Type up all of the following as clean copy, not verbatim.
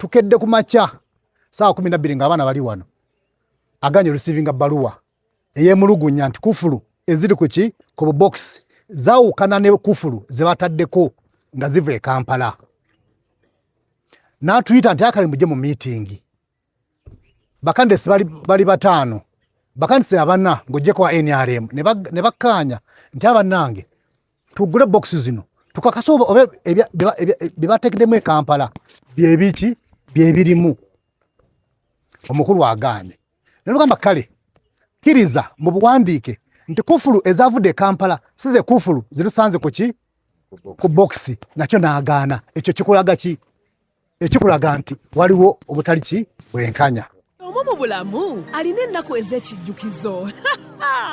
tukedde ku makya saa 12 ng'abaana bali wano aganye receiving baluwa ey'emulugunya nti kufulu eziri ku box zaawukana ne kufulu ze bataddeko nga ziva e Kampala. N'atuyita nti akale mujje mu meeting. Bakandesi bali bataano. Bakandesi abana ng'ojje kwa NRM ne bakkaanya nti abannange tugule box zino tukakasa oba bye bateekeddemu e Kampala byebiki byebirimu. Omukulu aganye. Nolugamba kale kiriza mu buwandiike nti kufulu ezavudde e Kampala size kufulu zirusanze ku box nakyo n'agaana. Ekyo kikulaga ki? Ekikulaga nti waliwo obutali bwenkanya. Mu bulamu alina ennaku ez'ekijjukizo.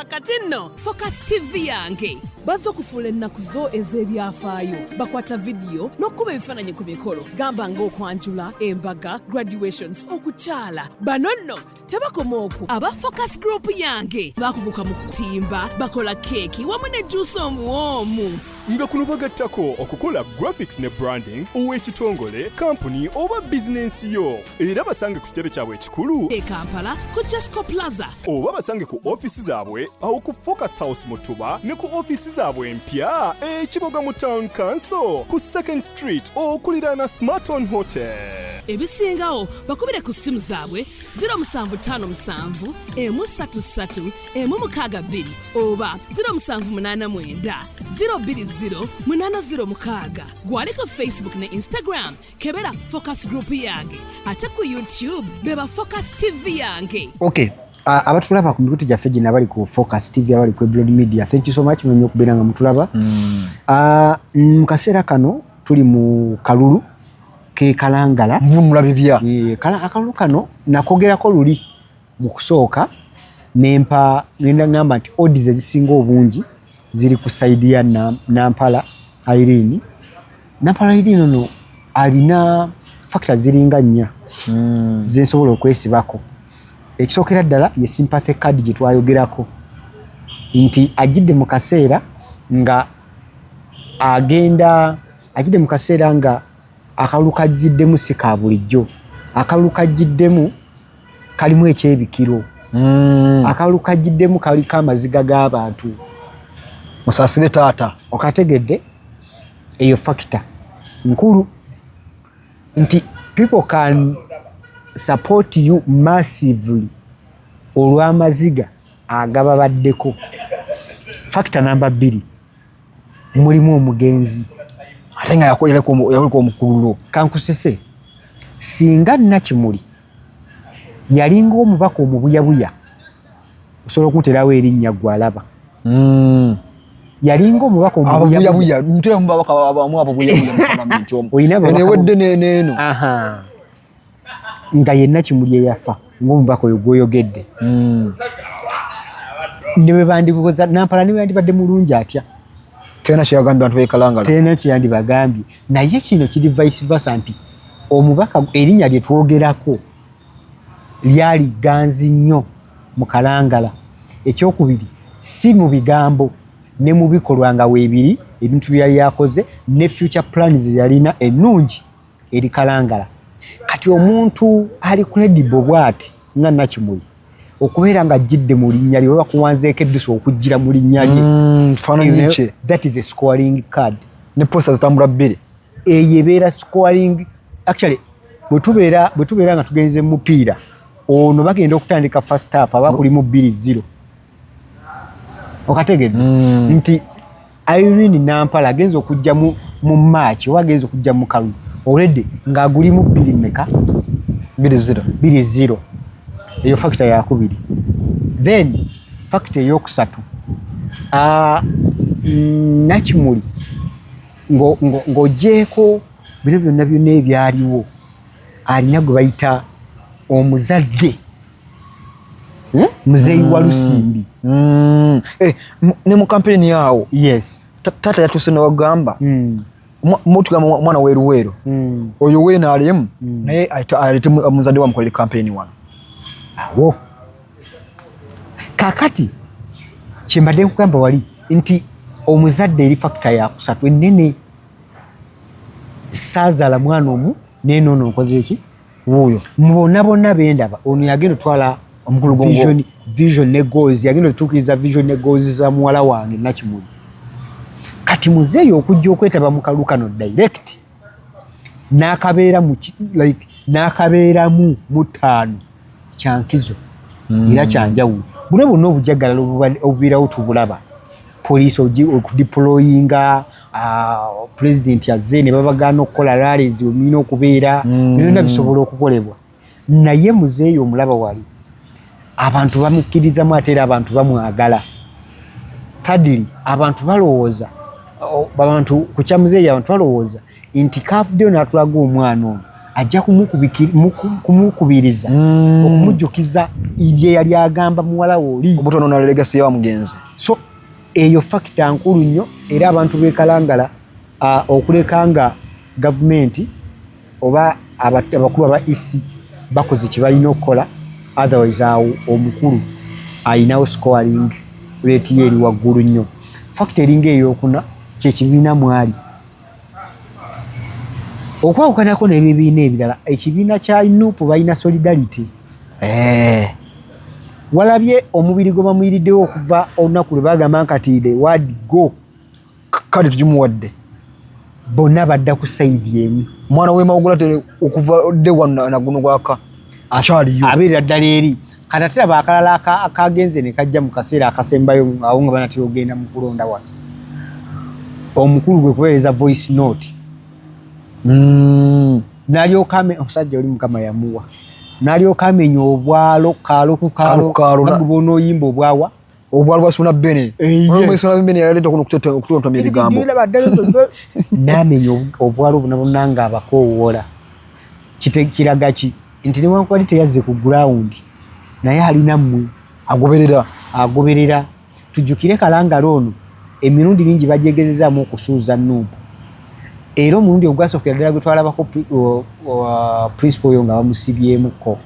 Kati nno Focus TV yange bazza okufuula ennaku zo ez'ebyafaayo, bakwata vidiyo n'okkuba ebifaananyi ku mikolo gamba ng'okwanjula, embaga, graduations, okukyala. Bano nno tebakoma okwo, aba Focus Group yange bakuguka mu kutimba, bakola keeki wamu ne juice omuwoomu. Nga kuno bagattako okukola graphics ne branding ow'ekitongole, kampuni oba bizinensi yo. Era basange ku kitebe kyabwe ekikulu e Kampala ku Jesco Plaza, oba basange ku ofisi zaabwe awo ku Focus House Mutuba ne ku ofisi zaabwe empya Kiboga mu Town Council ku 2nd Street okuliraana Smarton Hotel. Ebisingawo bakubire ku simu zaabwe 0757 133 162 oba 0789 020 806. Gwali ku Facebook ne Instagram kebera Focus Group yange, ate ku YouTube beba Focus TV yange. Okay. Abatulaba ku mikutu gyaffe gino abali ku Focus TV abali ku Broad Media, thank you so much mwenye okubeera nga mutulaba. Mu kaseera kano tuli mu kalulu ke Kalangala mvumula bibya. Akalulu kano nakogerako luli mu kusooka nempa nenda ngamba nti odds ezisinga obungi ziri ku side ya Nampala Irene. Nampala Irene no alina factor ziringa 4 zensobola okwesibako. Ekisookera ddala ye sympathy card gye twayogerako nti ajidde mu kaseera nga ajidde mu kaseera nga akalulu kajjiddemu si ka bulijjo. Akalulu kajjiddemu kalimu ekyebikiro. Akalulu kajjiddemu kaliko amaziga g'abantu. Musaasire taata. Okategedde eyo factor nkulu nti people can support you massively olw'amaziga agababaddeko. Factor number 2 mulimu omugenzi ate nga yakolereko omukululo. Kankusese singa Nakimuli yalinga omubaka omubuyabuya osobola okunterawo erinnya gwalaba. Yalinga omubaka omubuyabuya ntera mubabaka abamu ababuyabuya mu parliament omu enewedde neeno nga ye Nakimuli eyafa ng'omubaka oyo gw'oyogedde. Ne bwe bandibuuza Nampala ne yandibadde mulungi atya. Tena kyeyagambye abantu b'ekalangala. Tena kyeyandibagambye. Naye kino kiri vice versa nti omubaka erinnya lye twogerako lyali ganzi nnyo mu Kalangala. Ekyokubiri si mu bigambo ne mu bikolwa nga weebiri ebintu byali yakoze ne future plans yalina ennungi eri Kalangala. Kati omuntu ali credible bwati nga Nakimuli okubeera nga ajjidde mu linnya lye oba kuwanzeeko eddusa okujjira mu linnya lye. That is a scoring card. Ne posta zitambula 2. Eyo ebeera scoring. Actually bwe tubeera nga tugenze mu mupiira ono bagenda okutandika first half aba kulimu 2-0. Okategedde nti Irene Nampala agenza okujja mu match oba agenza okujja mu kalulu already ng'agulimu 2 meka 2-0. Eyo factor ya kubiri. Then factor eyokusatu Nakimuli ng'ogyeko bino byonna ebyaliwo alina gwe bayita omuzadde Muzeeyi wa Lusimbi. Ne mu campaign yawo. Yes. Tata yatuse n'ogamba mutugamba mwana weruweru oyo weena alimu naye alete muzadde wamukolera campaign wano. Awo kakati kyembadde nkugamba wali nti omuzadde eri factor ya kusatu ennene saazaala mwana omu nenoono nkoze ki Uyo. Mbona bonna bendaba ono yagenda twala Omukulu vision ne goals yagenda tukiriza vision ne goals za muwala wange Nakimuli. Kati muzeeyo okujja okwetaba mu kalukano direct n'akabeera mu mutaano kyankizo era kyanjawulo buno bonna obujjagalalo obubeerawo tubulaba poliisi okudeployinga president yazze ne babagaana okukola rallies omulina okubeera byonna bisobola okukolebwa naye muzeeyo omulaba wali abantu bamukkirizamu ate era abantu bamwagala thirdly abantu balowooza abantu ku kyamuzeeyo abantu balowooza nti kaafuddeyo n'atulaga omwana ono ajja kumukubiriza okumujjukiza ibye yali agamba muwala woli obutono na legacy ya mugenzi. So eyo factor nkulu nnyo era abantu bekalangala okulekanga government oba abakulu aba EC bakoze kibalina okukola otherwise omukulu ayinawo scoring rate yeri waggulu nnyo factor eringa eyokuna kyekibiina mwali okwawukanako n'ebibiina ebirala ekibiina kya NUP balina solidarity walabye omubiri gwe bamuyiriddewo okuva olunaku lwe bagamba nkatiide wadi go kale tugimuwadde bonna badda ku sayidi emu mwana w'emawugula tere okuva de wana na guno gwaka akyaliyo abeera ddala eri kati ate laba akalala akagenze ne kajja mu kaseera akasembayo awo nga banatera ogenda mu kulonda wano omukulu gwe kuweereza voice note n'alyoka omusajja oli mukama yamuwa n'alyoka amenya obwalo kaalo ku kaalo bagubona oyimba obwawa obwalo bwasuna bene omwesona bene yaleta kuno okutontomya ebigambo n'amenya obwalo bonna nga abakoowoola kiraga ki nti newankubadde teyazze ku ground naye alina mmwe agoberera tujjukire kalangala ono emirundi mingi bagyegezezaamu okusuuza NUP era omulundi ogwasookera ddala gwe twalabako principal oyo nga bamusibyemukko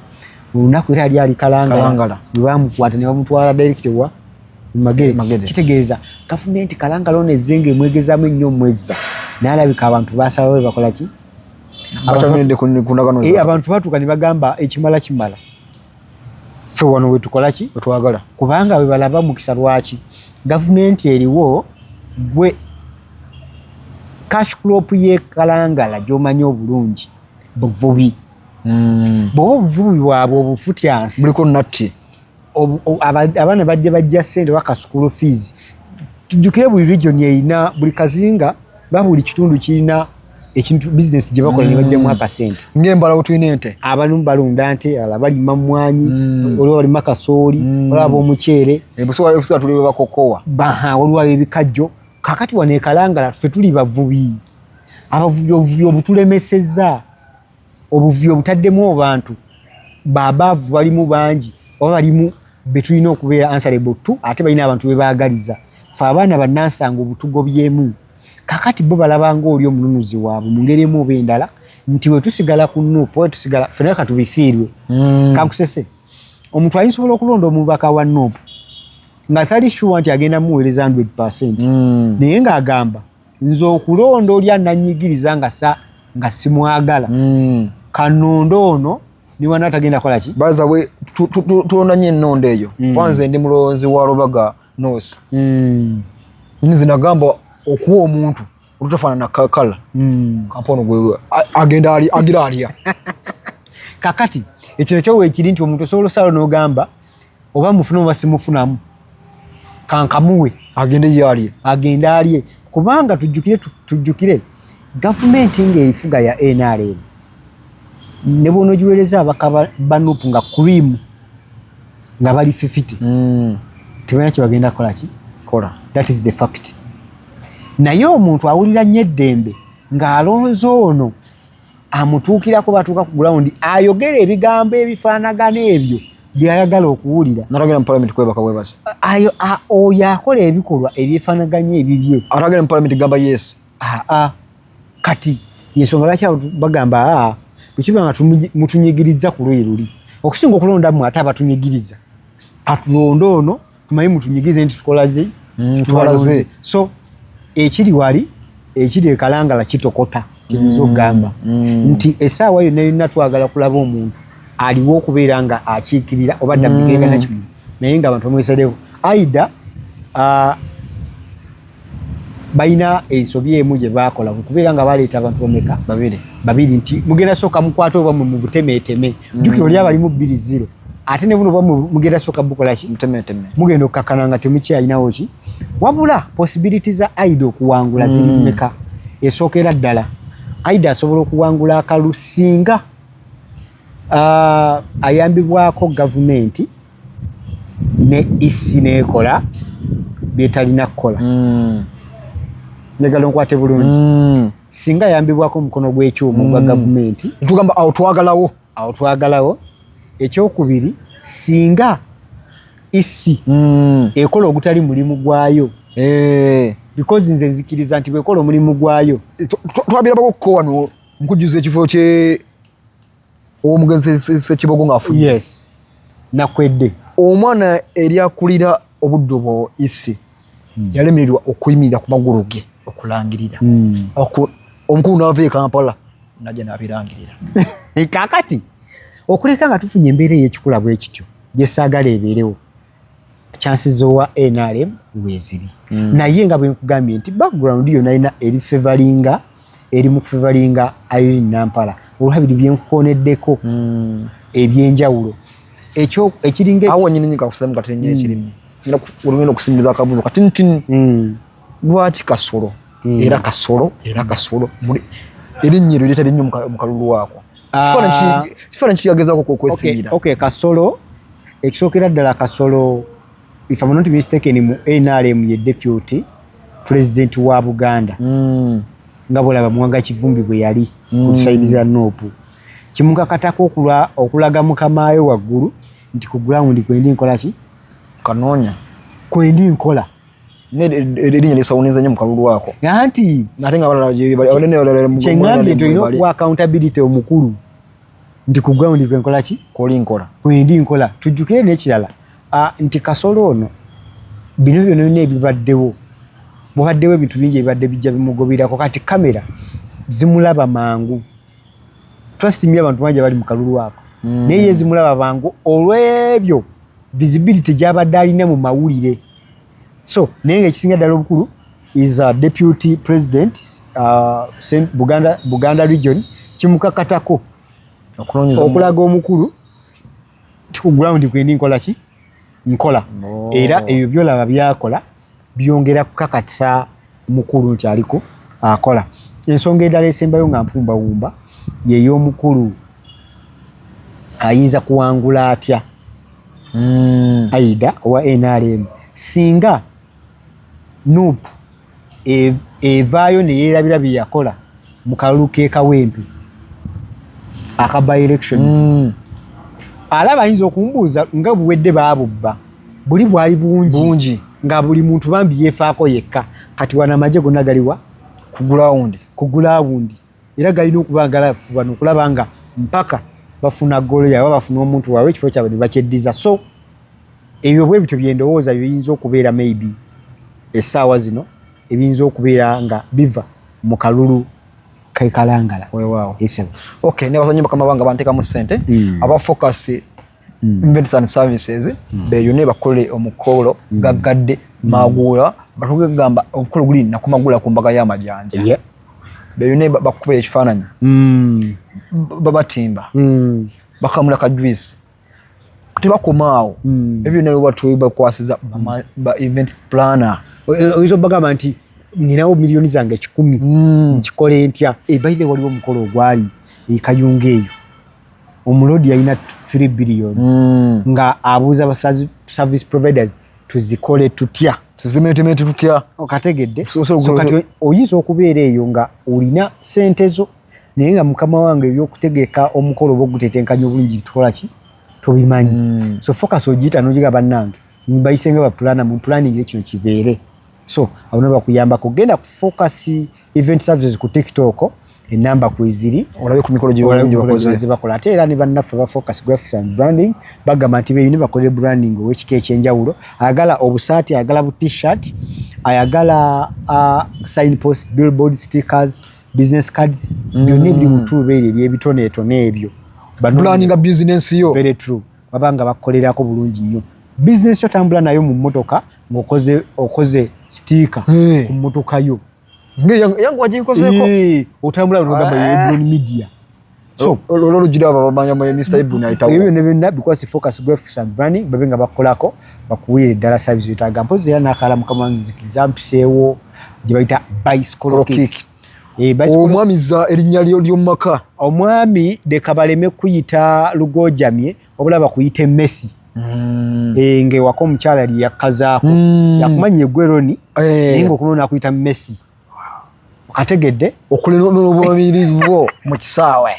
olunaku era ali ali kalangala ne bamukwata ne bamutwala direct wa Magere kitegeeza gavumenti kalangala ono ezzenga emwegezaamu ennyo mwezza n'alabika abantu basalawo bakola ki abantu batuuka ne bagamba ekimala kimala ffe wano wetukola ki wetwagala kubanga bwe balaba mukisa lwaki gavumenti eriwo gwe cash crop ye kalangala gy'omanyi obulungi buvubi bw'oba obuvubi bwabwe obufutyansi buliko natti abaana bajja ssente waka school fees tujjukire buli region erina buli kazinga buli kitundu kirina ekintu business gye bakola ne bajjamu akasente ng'embala tulina ente abalumu balunda nte ala balima mmwanyi olwo balima kasooli olaba omuceere ebusowa tuli bakokowa olwo ebikajjo kakati wane kalangala ffe tuli bavubi obuvubi obutulemesezza obuvubi obutaddemu abantu babaavu balimu bangi oba balimu betulina okubeera answerable to ate balina abantu bebaagaliza ffe abaana bannansanga obutugobyemu kakati bo balabanga oli omununuzi waabwe mu ngeri emu oba endala nti we tusigala ku NUP we tusigala ffenna katubifiirwe kankusese omuntu ayinsobola okulonda omubaka wa NUP nga tali sure nti agenda muweereza 100% naye ng'agamba nze okulonda oli ananyigiriza nga simwagala kanondo ono niwana atagenda kola ki by the way tulonda nnyo ennondo eyo kwanza ndi mulonzi wa Lubaga North nze nagamba okuwa omuntu olutafaanana kala kampono gwe agenda agira alya kakati ekyo nekyo weekiri nti omuntu osobola osala n'ogamba oba mufuna oba simufunamu kankamuwe agenda alye kubanga tujjukire gavumenti ng'erifuga ya NRM ne bw'onoogiweereza abaka ba NUP nga cream nga bali 50 tebalina kye bagenda kukola ki that is the fact naye omuntu awulira nnyo eddembe ng'alonze ono amutuukirako batuuka ku ground ayogera ebigambo ebifaanagana ebyo byayagala okuwulira natagenda mu parliament kwebaka bwebasi oyo akola ebikolwa ebyefaanaganya ebibye atagenda mu parliament gamba yes kati yensonga lwaki bagamba bwekiba nga mutunyigiriza ku lwe luli okusinga okulondamu ate abatunyigiriza atulonda ono tumanyi mutunyigirize nti tukolaze tutwalaze so ekiri wali ekiri ekalangala kitokota kiyinza okugamba nti essaawa yonna yonna twagala kulaba omuntu aliwo okubeera nga akiikirira oba dda mugenga nakimu naye nga abantu bamwesaleko aida balina ensobi emu gye baakola okubeera nga baleeta abantu bameka babiri nti mugenda sooka mukwata oba mu butemeeteme jjukira oli abalimu 2-0 ate ne buno oba mugenda sooka bukola ki mugenda okukakkana nga temukyalinawo ki wabula possibility za aida okuwangula ziri mmeka esookera ddala aida asobola okuwangula akalulu singa ayambibwako gavumenti ne isi neekola byetalina kukola njagala nkwate bulungi singa ayambibwako omukono gw'ekyuma gwa gavumenti tugamba awo twagalawo ekyokubiri singa isi ekola ogutali mulimu gwayo because nze nzikiriza nti bwekola omulimu gwayo twabirabako kuko wano nkujuza ekifo kye omugenzi Ssekibogo ng'afudde yes nakwedde omwana eri akulira obudde obwo isi yalemererwa okuyimirira ku magulu ge okulangirira omukulu n'ava e Kampala najja n'abirangirira kakati okuleka nga tufunye embeera ey'ekikula bwe kityo gye saagala ebeerewo chances owa NRM weeziri naye nga bwe nkugambye nti background yonna alina eri mu kufevalinga Irene Nampala olwabiri bye nkukoneddeko ebyenjawulo ekyo ekiringa awo nyinyi kakusalamu katenye ekirimu olugendo okusimiriza akabuzo katintini lwaki kasolo era kasolo erinnyiro lireeta nnyo mu kalulu waako kifaananyi kiyagezaako okwesimira kasolo ekisookera ddala kasolo if I'm not mistaken mu NRM ye deputy president wa Buganda nga bwolaba Mwanga Kivumbi bwe yali ku side za Nopu kimukakatako okulaga mukamaayo waggulu nti ku ground kwendi nkola ki kanoonya kwendi nkola erinnya lisawuniza nnyo mu kalulu waako anti ate nga kyengambye nti olina okuwa accountability omukulu nti ku ground kwenkola ki kwendi nkola tujjukire n'ekirala nti kasolo ono bino byonna ebibaddewo bwabaddewo ebintu bingi ebibadde bijja bimugoberako kati kamera zimulaba mangu trust me abantu bangi bali mu kalulu ako naye zimulaba mangu olw'ebyo visibility gy'abadde alina mu mawulire so naye ng'ekisinga ddala obukulu is a deputy president Buganda region kimukakatako okulaga omukulu ku ground kwendi nkola ki nkola era ebyo byolaba byakola byongera kukakatisa mukulu nti aliko akola ensonga endala esembayo nga mpumbawumba yey'omukulu ayinza kuwangula atya aida owa NRM singa Nuupu evaayo neyeerabira bye yakola mu kalulu k'ekawempe aka by elections alaba ayinza okumbuuza nga buwedde baabubba buli bwali bungi nga buli muntu bambi yeefaako yekka kati wana amagye gonna galiwa ku gulawundi era galina okuba galafuba nokulaba nga mpaka bafuna golo yawe bafuna omuntu waabwe ekifo kyabwe ne bakyeddiza so ebyo bwe bityo byendowooza biyinza okubeera maybe essaawa zino ebiyinza okubeera nga biva mu kalulu kekalangala weewaawo nebaza nnyo bakama bange banteekamu ssente aba focus Invents and Services beyo ne bakole omukolo gagadde magula batugamba omukolo guli nakumagula ku mbaga y'amajanja beyo ne bakuba ekifaananyi babatimba bakamula ka juice tebakomaawo ebyo ne watu bakwasiza ba event planner oyizo bagamba nti ninawo milioni zange 10 nkikole ntya by the way waliwo omukolo ogwali ekayunga eyo omulodi yalina 3 billion nga abuuza ba service providers tuzikole tutya tuzimetemete tutya okategedde kati oyinza okubeera eyo nga olina sente zo naye nga mukama wange ebyokutegeka omukolo oba ogutetenkanya obulungi tukola ki tobimanyi so focus ogiyita n'ogiga bannange mbayisenga bapulana mu planning ekino kibeere so abona bakuyambako genda ku focus event services ku TikTok enamba kweziri olabe ku mikolo gye bakola ate era ne bannaffe ba focus graphics and branding bagamba nti beeyine bakole branding ow'ekika ekyenjawulo ayagala obusaati ayagala bu t-shirt ayagala signpost billboard stickers business cards byonna ebiri mu tool beere ebyebitone ebyo planning business yo very true babanga bakolerako bulungi nnyo business yo tambula nayo mu mmotoka ng'okoze sticker ku mmotoka yo yangu wajikozeeko otambula n'ogamba Ebron Media so ololo jira babamanya mu Mr. Ebron ayitawo ebyo ne binna because focus graphics and branding babenga bakolako bakuwire ddala service yetaga mpozi era n'akalamu kamanzikiriza mpiseewo gye bayita bicycle kick omwamiza erinnya ly'omumaka omwami deka baleme kuyita lugojamye obula bakuyite Messi ng'ewaka omukyala yali yakkazaako yakumanya eggweroni naye ng'okumana nakuyita Messi okategedde okulera n'obubabiribo mu kisaawe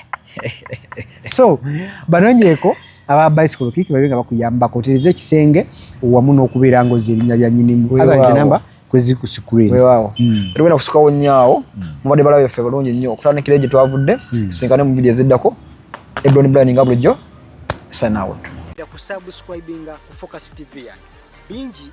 so banonyeeko aba bicycle kick babenga bakuyamba kotereza ekisenge wamu n'okubeera ngozi erinnya lya nnyinimu abaze namba kwezi ku screen weewaawo eriwena kusukawo nnyo mubadde balabe yaffe balungi nnyo okutandikira gye twavudde tusinkane mu vidiyo eziddako Ebron Brian nga bulijjo sign out kusubscribinga ku Focus TV bingi